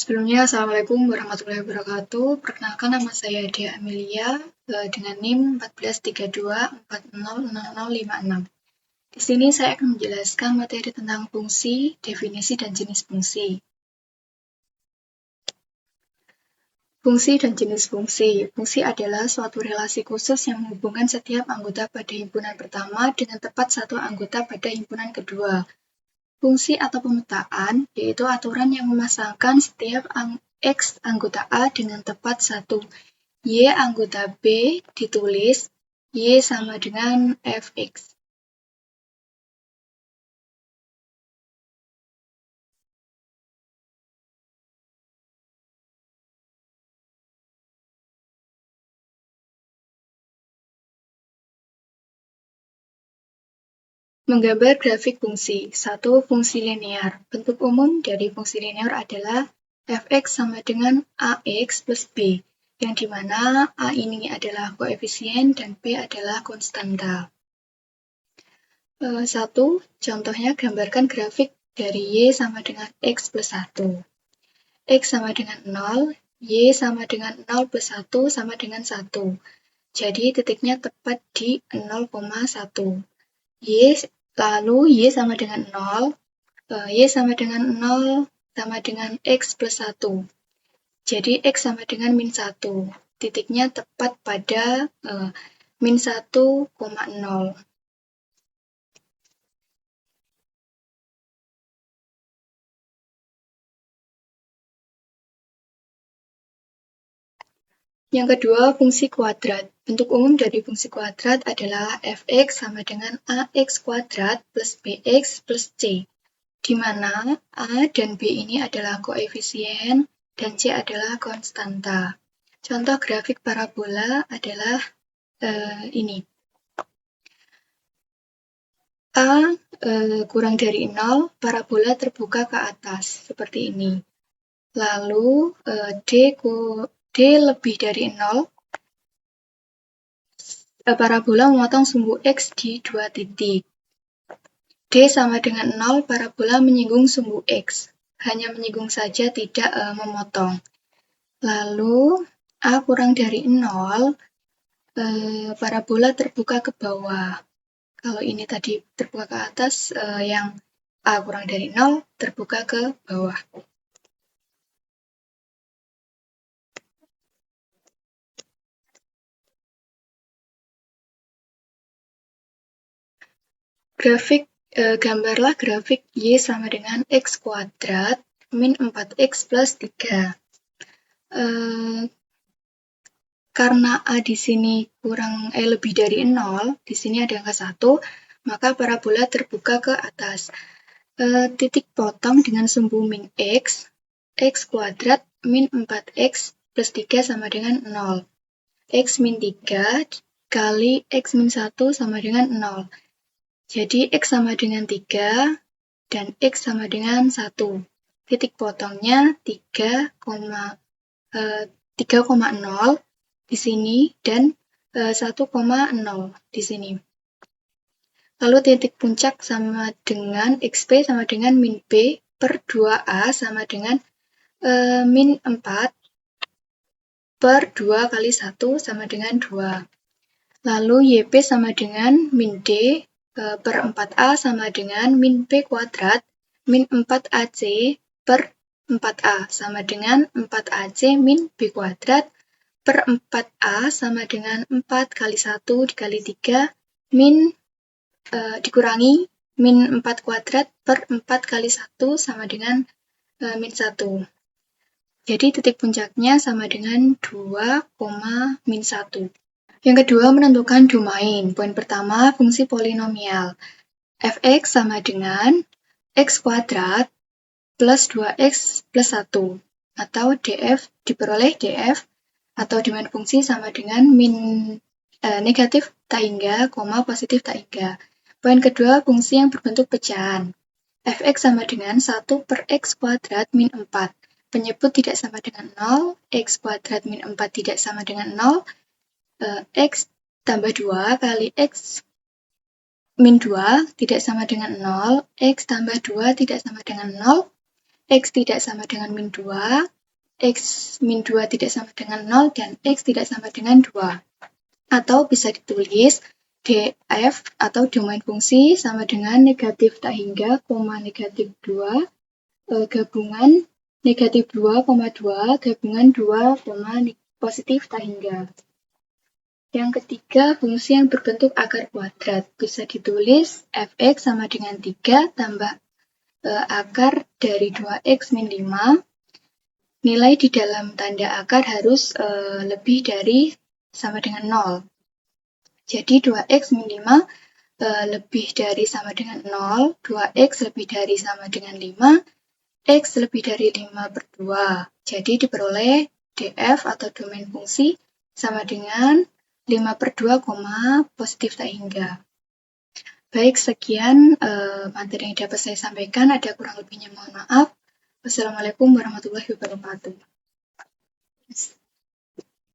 Sebelumnya, Assalamualaikum warahmatullahi wabarakatuh. Perkenalkan, nama saya Dea Amelia dengan NIM 1432400056. Di sini saya akan menjelaskan materi tentang fungsi, definisi, dan jenis fungsi. Fungsi dan jenis fungsi. Fungsi adalah suatu relasi khusus yang menghubungkan setiap anggota pada himpunan pertama dengan tepat satu anggota pada himpunan kedua. Fungsi atau pemetaan yaitu aturan yang memasangkan setiap X anggota A dengan tepat satu Y anggota B ditulis Y sama dengan Fx. Menggambar grafik fungsi. 1. Fungsi linear. Bentuk umum dari fungsi linear adalah Fx sama dengan Ax plus B, yang dimana A ini adalah koefisien dan B adalah konstanta. 1. Contohnya gambarkan grafik dari Y sama dengan X plus 1. X sama dengan 0, Y sama dengan 0 plus 1 sama dengan 1. Jadi titiknya tepat di 0,1. Lalu Y sama dengan 0, Y sama dengan 0 sama dengan X plus 1. Jadi X sama dengan min 1. Titiknya tepat pada min 1,0. Yang kedua, fungsi kuadrat. Bentuk umum dari fungsi kuadrat adalah Fx sama dengan Ax kuadrat plus Bx plus C, di mana A dan B ini adalah koefisien dan C adalah konstanta. Contoh grafik parabola adalah ini. A kurang dari 0, parabola terbuka ke atas, seperti ini. Lalu D lebih dari 0, parabola memotong sumbu X di 2 titik. D sama dengan 0, parabola menyinggung sumbu X. Hanya menyinggung saja, tidak memotong. Lalu A kurang dari 0, parabola terbuka ke bawah. Kalau ini tadi terbuka ke atas, yang A kurang dari 0 terbuka ke bawah. Gambarlah grafik Y sama dengan X kuadrat min 4X plus 3. Karena A di sini lebih dari 0, di sini ada angka 1, maka parabola terbuka ke atas. Titik potong dengan sumbu min X kuadrat min 4X plus 3 sama dengan 0. X min 3 kali X min 1 sama dengan 0. Jadi X sama dengan 3 dan X sama dengan 1. Titik potongnya 3,0 di sini dan 1,0 di sini. Lalu titik puncak sama dengan XP sama dengan min B per 2A sama dengan min 4 per 2 kali 1 sama dengan 2. Lalu YP sama dengan min D per 4A sama dengan min B kuadrat min 4AC per 4A sama dengan 4AC min B kuadrat per 4A sama dengan 4 kali 1 dikali 3 min dikurangi min 4 kuadrat per 4 kali 1 sama dengan min 1. Jadi titik puncaknya sama dengan 2, min 1. Yang kedua, menentukan domain. Poin pertama, fungsi polinomial. Fx sama dengan X kuadrat plus 2X plus 1. Atau df diperoleh df atau domain fungsi sama dengan min negatif tak hingga, positif tak hingga. Poin kedua, fungsi yang berbentuk pecahan. Fx sama dengan 1 per X kuadrat min 4. Penyebut tidak sama dengan 0, X kuadrat min 4 tidak sama dengan 0, X tambah 2 kali X min 2 tidak sama dengan 0, X tambah 2 tidak sama dengan 0, X tidak sama dengan min 2, X min 2 tidak sama dengan 0, dan X tidak sama dengan 2. Atau bisa ditulis df atau domain fungsi sama dengan negatif tak hingga, negatif 2, gabungan negatif 2, 2, gabungan 2, positif tak hingga. Yang ketiga, fungsi yang berbentuk akar kuadrat. Bisa ditulis fx sama dengan 3 tambah akar dari 2x min 5. Nilai di dalam tanda akar harus lebih dari sama dengan 0. Jadi 2x min 5 lebih dari sama dengan 0, 2x lebih dari sama dengan 5, x lebih dari 5 per 2. Jadi diperoleh df atau domain fungsi sama dengan 5 per 2, positif tak hingga. Baik, sekian materi yang dapat saya sampaikan. Ada kurang lebihnya mohon maaf. Wassalamualaikum warahmatullahi wabarakatuh.